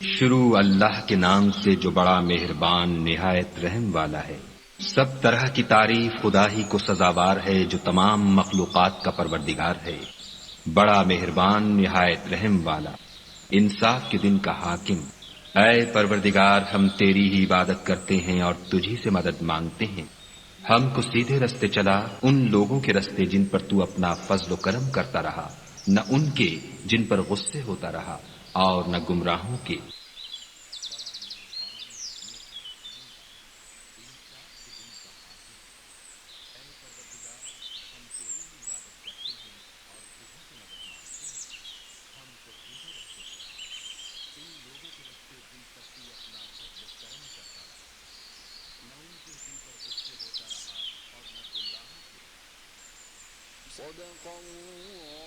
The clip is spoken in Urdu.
شروع اللہ کے نام سے جو بڑا مہربان نہایت رحم والا ہے۔ سب طرح کی تعریف خدا ہی کو سزاوار ہے جو تمام مخلوقات کا پروردگار ہے، بڑا مہربان نہایت رحم والا، انصاف کے دن کا حاکم۔ اے پروردگار، ہم تیری ہی عبادت کرتے ہیں اور تجھی سے مدد مانگتے ہیں۔ ہم کو سیدھے رستے چلا، ان لوگوں کے رستے جن پر تو اپنا فضل و کرم کرتا رہا، نہ ان کے جن پر غصے ہوتا رہا، اور نہ گمراہوں کے۔ صدق اللہ